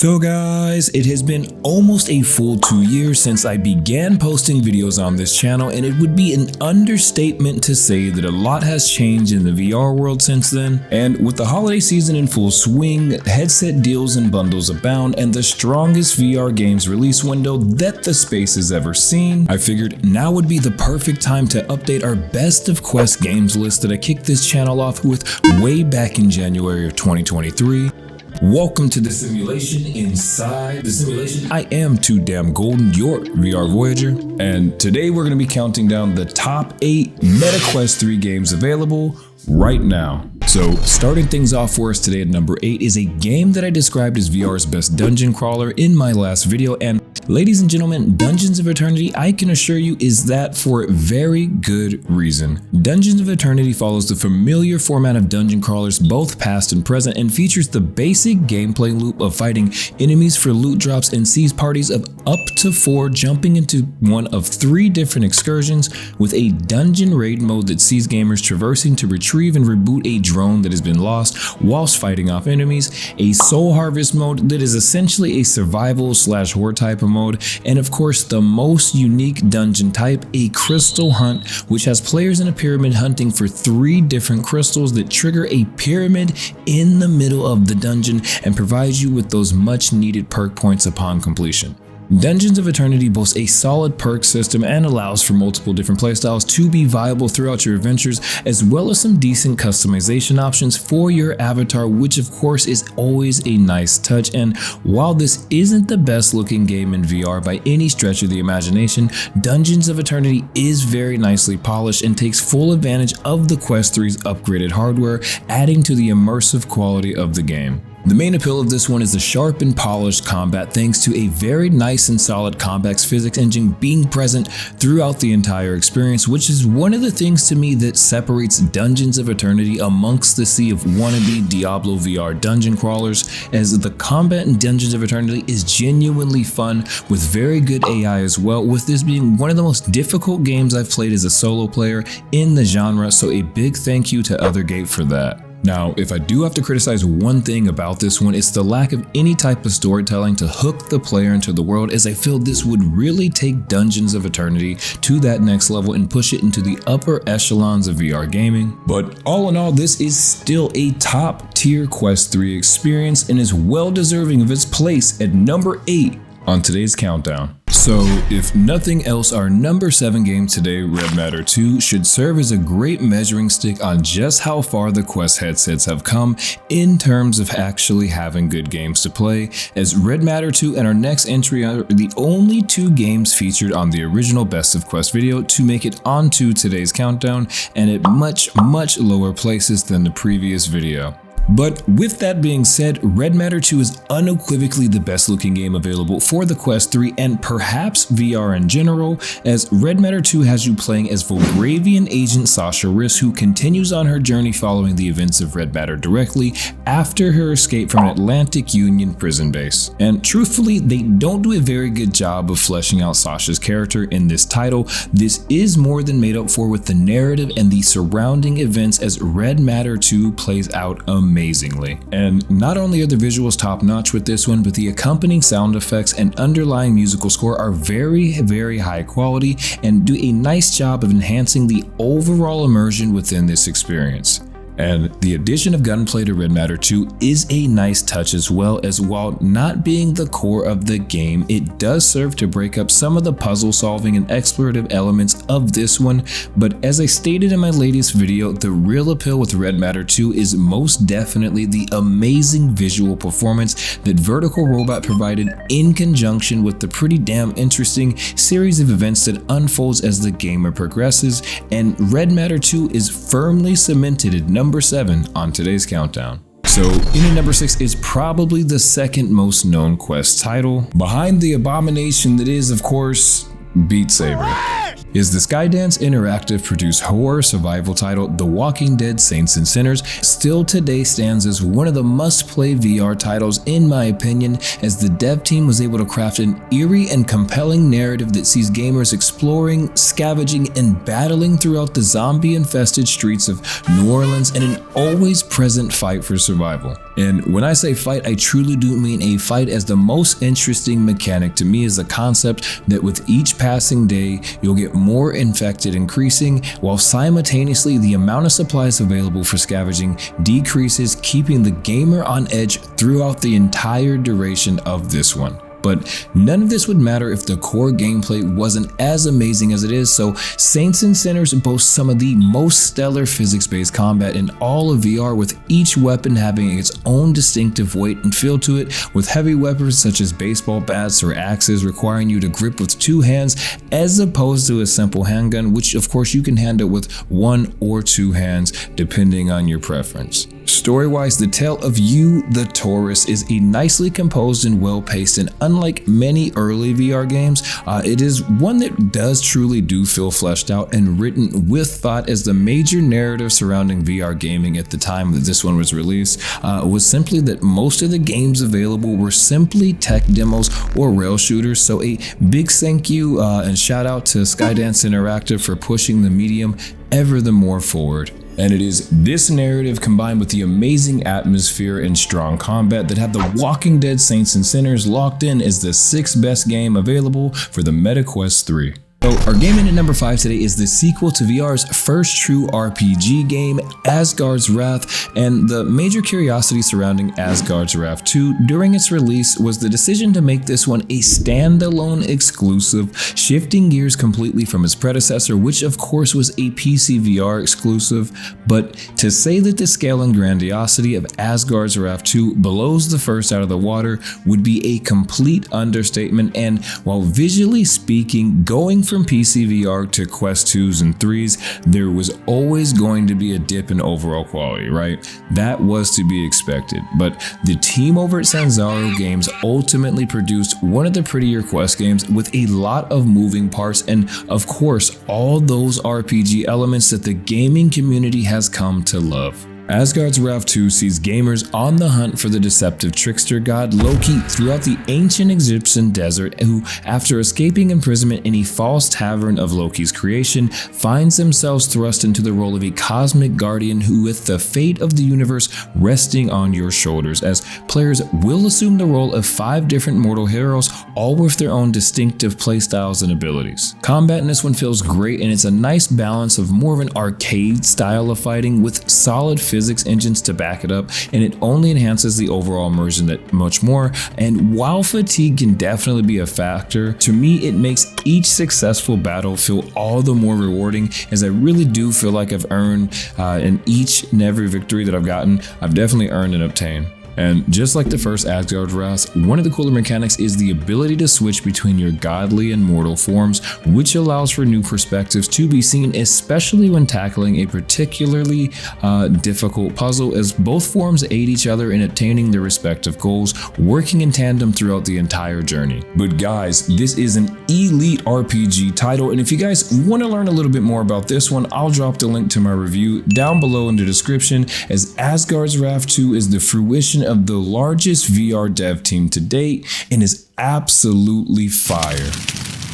So guys, it has been almost a full 2 years since I began posting videos on this channel, and it would be an understatement to say that a lot has changed in the VR world since then. And with the holiday season in full swing, headset deals and bundles abound, and the strongest VR games release window that the space has ever seen, I figured now would be the perfect time to update our best of Quest games list that I kicked this channel off with way back in January of 2023. Welcome to the simulation inside the simulation. I am Tooodamngolden, your VR Voyager, and today we're going to be counting down the top 8 Meta Quest 3 games available right now. So starting things off for us today at number 8 is a game that I described as VR's best dungeon crawler in my last video, and ladies and gentlemen, Dungeons of Eternity, I can assure you, is that for very good reason. Dungeons of Eternity follows the familiar format of dungeon crawlers, both past and present, and features the basic gameplay loop of fighting enemies for loot drops and sees parties of up to 4 jumping into one of 3 different excursions, with a dungeon raid mode that sees gamers traversing to retrieve and reboot a drone that has been lost whilst fighting off enemies, a soul harvest mode that is essentially a survival / horde type of mode, and of course the most unique dungeon type, a crystal hunt, which has players in a pyramid hunting for 3 different crystals that trigger a pyramid in the middle of the dungeon and provides you with those much needed perk points upon completion. Dungeons of Eternity boasts a solid perk system and allows for multiple different playstyles to be viable throughout your adventures, as well as some decent customization options for your avatar, which of course is always a nice touch. And while this isn't the best looking game in VR by any stretch of the imagination, Dungeons of Eternity is very nicely polished and takes full advantage of the Quest 3's upgraded hardware, adding to the immersive quality of the game. The main appeal of this one is the sharp and polished combat, thanks to a very nice and solid combat physics engine being present throughout the entire experience, which is one of the things to me that separates Dungeons of Eternity amongst the sea of wannabe Diablo VR dungeon crawlers, as the combat in Dungeons of Eternity is genuinely fun with very good AI as well, with this being one of the most difficult games I've played as a solo player in the genre, so a big thank you to Othergate for that. Now, if I do have to criticize one thing about this one, it's the lack of any type of storytelling to hook the player into the world, as I feel this would really take Dungeons of Eternity to that next level and push it into the upper echelons of VR gaming. But all in all, this is still a top tier Quest 3 experience and is well deserving of its place at number 8 on today's countdown. So if nothing else, our number 7 game today, Red Matter 2, should serve as a great measuring stick on just how far the Quest headsets have come in terms of actually having good games to play, as Red Matter 2 and our next entry are the only 2 games featured on the original Best of Quest video to make it onto today's countdown, and at much lower places than the previous video. But with that being said, Red Matter 2 is unequivocally the best looking game available for the Quest 3 and perhaps VR in general, as Red Matter 2 has you playing as Volgravian agent Sasha Riss, who continues on her journey following the events of Red Matter directly after her escape from an Atlantic Union prison base. And truthfully, they don't do a very good job of fleshing out Sasha's character in this title. This is more than made up for with the narrative and the surrounding events, as Red Matter 2 plays out amazingly. And not only are the visuals top notch with this one, but the accompanying sound effects and underlying musical score are very high quality and do a nice job of enhancing the overall immersion within this experience. And the addition of gunplay to Red Matter 2 is a nice touch as well, as while not being the core of the game, it does serve to break up some of the puzzle solving and explorative elements of this one. But as I stated in my latest video, the real appeal with Red Matter 2 is most definitely the amazing visual performance that Vertical Robot provided in conjunction with the pretty damn interesting series of events that unfolds as the gamer progresses, and Red Matter 2 is firmly cemented at number 7 on today's countdown. So in at number 6 is probably the second most known Quest title, behind the abomination that is, of course, Beat Saber, is the Skydance Interactive produced horror survival title The Walking Dead Saints and Sinners. Still today stands as one of the must-play VR titles in my opinion, as the dev team was able to craft an eerie and compelling narrative that sees gamers exploring, scavenging, and battling throughout the zombie-infested streets of New Orleans in an always present fight for survival. And when I say fight, I truly do mean a fight, as the most interesting mechanic to me is the concept that with each passing day, you'll get more infected increasing, while simultaneously the amount of supplies available for scavenging decreases, keeping the gamer on edge throughout the entire duration of this one. But none of this would matter if the core gameplay wasn't as amazing as it is, so Saints and Sinners boasts some of the most stellar physics-based combat in all of VR, with each weapon having its own distinctive weight and feel to it, with heavy weapons such as baseball bats or axes requiring you to grip with 2 hands as opposed to a simple handgun, which of course you can handle with 1 or 2 hands depending on your preference. Story-wise, the tale of You, the Taurus is a nicely composed and well-paced, and unlike many early VR games, it is one that does truly do feel fleshed out and written with thought, as the major narrative surrounding VR gaming at the time that this one was released was simply that most of the games available were simply tech demos or rail shooters. So a big thank you and shout out to Skydance Interactive for pushing the medium ever the more forward. And it is this narrative combined with the amazing atmosphere and strong combat that had the Walking Dead Saints and Sinners locked in as the 6th best game available for the MetaQuest 3. So our game in at number 5 today is the sequel to VR's first true RPG game, Asgard's Wrath, and the major curiosity surrounding Asgard's Wrath 2 during its release was the decision to make this one a standalone exclusive, shifting gears completely from its predecessor, which of course was a PC VR exclusive. But to say that the scale and grandiosity of Asgard's Wrath 2 blows the first out of the water would be a complete understatement, and while visually speaking, going from PC VR to Quest 2s and 3s, there was always going to be a dip in overall quality, right? That was to be expected, but the team over at Sanzaro Games ultimately produced one of the prettier Quest games with a lot of moving parts and, of course, all those RPG elements that the gaming community has come to love. Asgard's Wrath 2 sees gamers on the hunt for the deceptive trickster god Loki throughout the ancient Egyptian desert, who, after escaping imprisonment in a false tavern of Loki's creation, finds themselves thrust into the role of a cosmic guardian who, with the fate of the universe resting on your shoulders, as players will assume the role of 5 different mortal heroes, all with their own distinctive playstyles and abilities. Combat in this one feels great, and it's a nice balance of more of an arcade style of fighting with solid physics engines to back it up, and it only enhances the overall immersion that much more. And while fatigue can definitely be a factor, to me it makes each successful battle feel all the more rewarding, as I really do feel like I've earned in each and every victory that I've gotten, I've definitely earned and obtained. And just like the first Asgard's Wrath, one of the cooler mechanics is the ability to switch between your godly and mortal forms, which allows for new perspectives to be seen, especially when tackling a particularly difficult puzzle, as both forms aid each other in attaining their respective goals, working in tandem throughout the entire journey. But guys, this is an elite RPG title, and if you guys want to learn a little bit more about this one, I'll drop the link to my review down below in the description, as Asgard's Wrath 2 is the fruition of the largest VR dev team to date and is absolutely fire.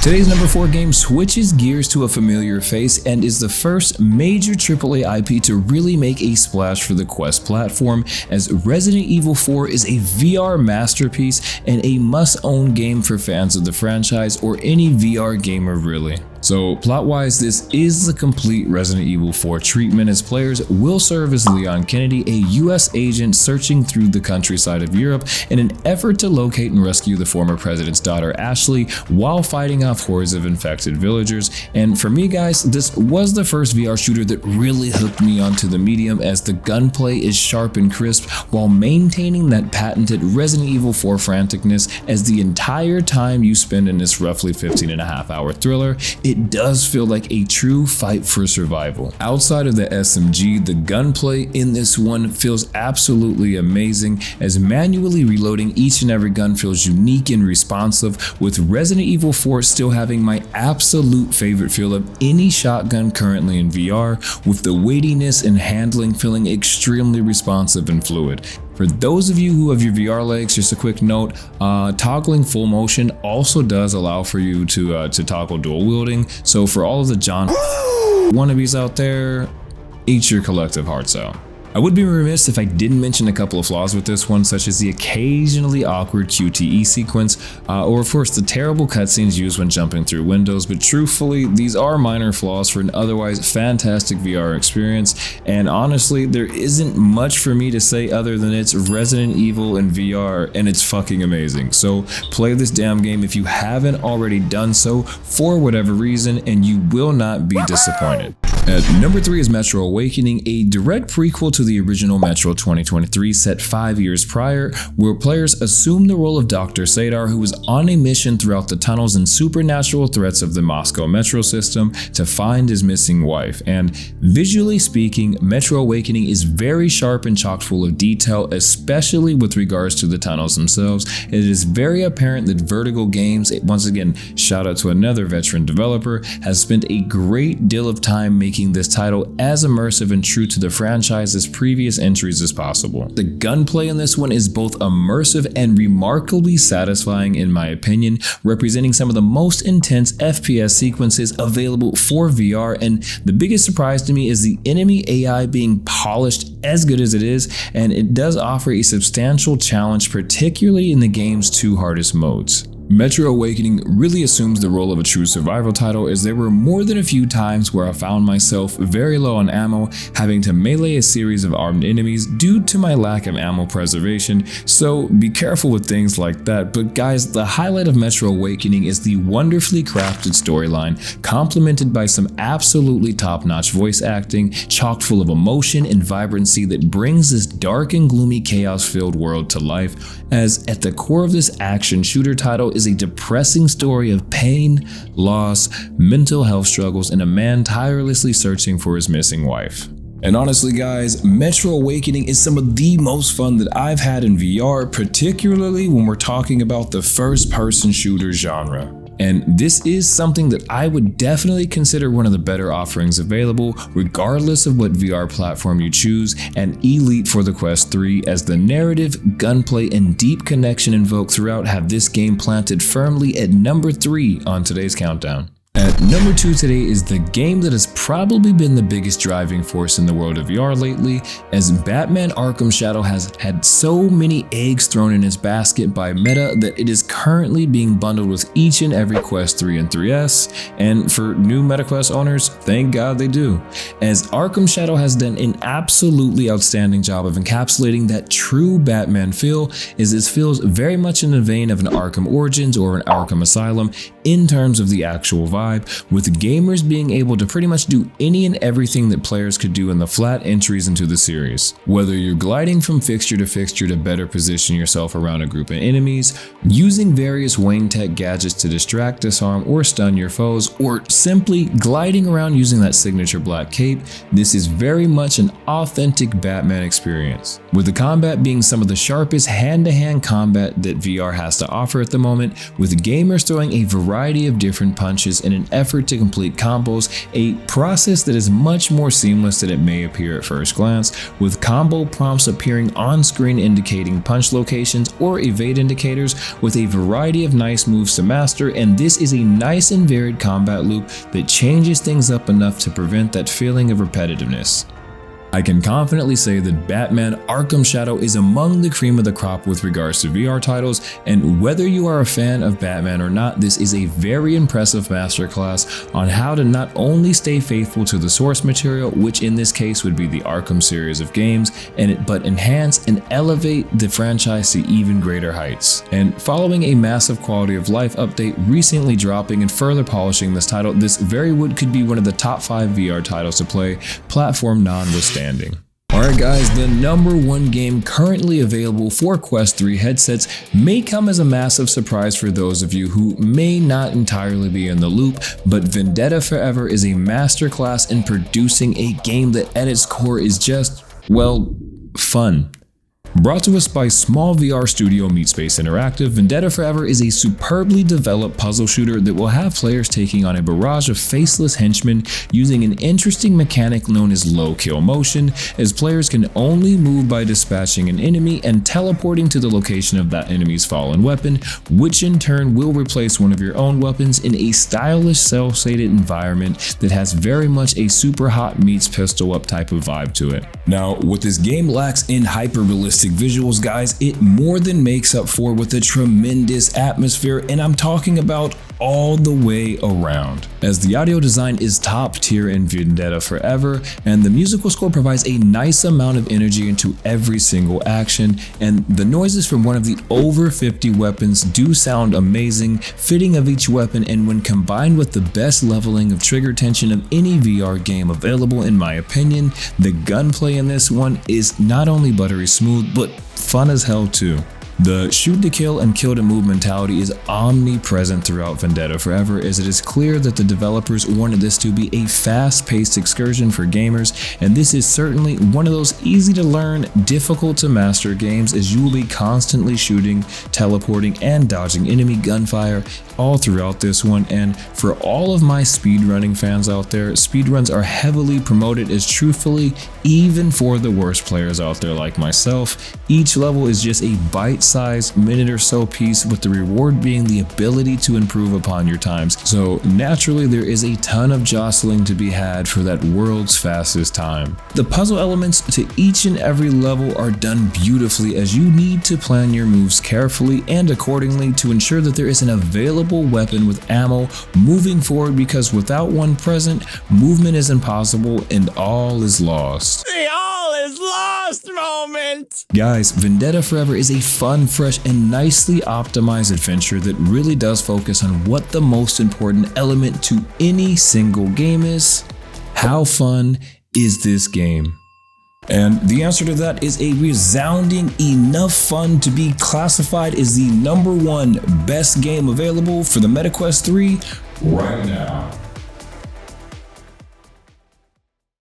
Today's number 4 game switches gears to a familiar face and is the first major AAA IP to really make a splash for the Quest platform, as Resident Evil 4 is a VR masterpiece and a must-own game for fans of the franchise or any VR gamer really. So plot-wise, this is the complete Resident Evil 4 treatment, as players will serve as Leon Kennedy, a US agent searching through the countryside of Europe in an effort to locate and rescue the former president's daughter Ashley while fighting off hordes of infected villagers. And for me guys, this was the first VR shooter that really hooked me onto the medium, as the gunplay is sharp and crisp while maintaining that patented Resident Evil 4 franticness, as the entire time you spend in this roughly 15.5-hour thriller, it does feel like a true fight for survival. Outside of the SMG, the gunplay in this one feels absolutely amazing, as manually reloading each and every gun feels unique and responsive, with Resident Evil 4 still having my absolute favorite feel of any shotgun currently in VR, with the weightiness and handling feeling extremely responsive and fluid. For those of you who have your VR legs, just a quick note, toggling full motion also does allow for you to toggle dual wielding. So for all of the John wannabes out there, eat your collective hearts out. I would be remiss if I didn't mention a couple of flaws with this one, such as the occasionally awkward QTE sequence, or of course the terrible cutscenes used when jumping through windows, but truthfully, these are minor flaws for an otherwise fantastic VR experience, and honestly, there isn't much for me to say other than it's Resident Evil in VR, and it's fucking amazing. So play this damn game if you haven't already done so for whatever reason, and you will not be disappointed. At number 3 is Metro Awakening, a direct prequel to the original Metro 2023 set 5 years prior, where players assume the role of Dr. Sadar, who was on a mission throughout the tunnels and supernatural threats of the Moscow metro system to find his missing wife. And visually speaking, Metro Awakening is very sharp and chock full of detail, especially with regards to the tunnels themselves. It is very apparent that Vertigo Games, once again shout out to another veteran developer, has spent a great deal of time making this title as immersive and true to the franchise's previous entries as possible. The gunplay in this one is both immersive and remarkably satisfying in my opinion, representing some of the most intense FPS sequences available for VR, and the biggest surprise to me is the enemy AI being polished as good as it is, and it does offer a substantial challenge, particularly in the game's 2 hardest modes. Metro Awakening really assumes the role of a true survival title, as there were more than a few times where I found myself very low on ammo, having to melee a series of armed enemies due to my lack of ammo preservation, so be careful with things like that. But guys, the highlight of Metro Awakening is the wonderfully crafted storyline, complemented by some absolutely top-notch voice acting, chock full of emotion and vibrancy that brings this dark and gloomy chaos-filled world to life, as at the core of this action shooter title is a depressing story of pain, loss, mental health struggles, and a man tirelessly searching for his missing wife. And honestly guys, Metro Awakening is some of the most fun that I've had in VR, particularly when we're talking about the first-person shooter genre. And this is something that I would definitely consider one of the better offerings available, regardless of what VR platform you choose, and elite for the Quest 3, as the narrative, gunplay, and deep connection invoked throughout have this game planted firmly at number 3 on today's countdown. At number 2 today is the game that has probably been the biggest driving force in the world of VR lately, as Batman Arkham Shadow has had so many eggs thrown in its basket by Meta that it is currently being bundled with each and every Quest 3 and 3S, and for new MetaQuest owners, thank God they do, as Arkham Shadow has done an absolutely outstanding job of encapsulating that true Batman feel, as it feels very much in the vein of an Arkham Origins or an Arkham Asylum in terms of the actual vibe, with gamers being able to pretty much do any and everything that players could do in the flat entries into the series. Whether you're gliding from fixture to better position yourself around a group of enemies, using various wing tech gadgets to distract, disarm, or stun your foes, or simply gliding around using that signature black cape, this is very much an authentic Batman experience. With the combat being some of the sharpest hand-to-hand combat that VR has to offer at the moment, with gamers throwing a variety of different punches in an effort to complete combos, a process that is much more seamless than it may appear at first glance, with combo prompts appearing on screen indicating punch locations or evade indicators, with a variety of nice moves to master, and this is a nice and varied combat loop that changes things up enough to prevent that feeling of repetitiveness. I can confidently say that Batman Arkham Shadow is among the cream of the crop with regards to VR titles, and whether you are a fan of Batman or not, this is a very impressive masterclass on how to not only stay faithful to the source material, which in this case would be the Arkham series of games, but enhance and elevate the franchise to even greater heights. And following a massive quality of life update recently dropping and further polishing this title, this very would could be one of the top 5 VR titles to play, platform notwithstanding. Alright guys, the number 1 game currently available for Quest 3 headsets may come as a massive surprise for those of you who may not entirely be in the loop, but Vendetta Forever is a masterclass in producing a game that at its core is just, well, fun. Brought to us by small VR studio Meatspace Interactive, Vendetta Forever is a superbly developed puzzle shooter that will have players taking on a barrage of faceless henchmen using an interesting mechanic known as low kill motion, as players can only move by dispatching an enemy and teleporting to the location of that enemy's fallen weapon, which in turn will replace one of your own weapons in a stylish cel-shaded environment that has very much a super hot meets pistol up type of vibe to it. Now, what this game lacks in hyper-realistic visuals, guys, it more than makes up for with a tremendous atmosphere, and I'm talking about all the way around, as the audio design is top tier in Vendetta Forever, and the musical score provides a nice amount of energy into every single action, and the noises from one of the over 50 weapons do sound amazing, fitting of each weapon, and when combined with the best leveling of trigger tension of any VR game available, in my opinion, the gunplay in this one is not only buttery smooth, but fun as hell too. The shoot to kill and kill to move mentality is omnipresent throughout Vendetta Forever, as it is clear that the developers wanted this to be a fast-paced excursion for gamers, and this is certainly one of those easy to learn, difficult to master games, as you will be constantly shooting, teleporting, and dodging enemy gunfire all throughout this one. And for all of my speedrunning fans out there, speedruns are heavily promoted, as truthfully, even for the worst players out there like myself, each level is just a bite-sized minute or so piece, with the reward being the ability to improve upon your times. So naturally there is a ton of jostling to be had for that world's fastest time. The puzzle elements to each and every level are done beautifully, as you need to plan your moves carefully and accordingly to ensure that there is an available weapon with ammo moving forward, because without one present, movement is impossible and all is lost. The all is lost moment! Guys, Vendetta Forever is a fun, fresh, and nicely optimized adventure that really does focus on what the most important element to any single game is. How fun is this game? And the answer to that is a resounding enough fun to be classified as the #1 best game available for the MetaQuest 3 right now.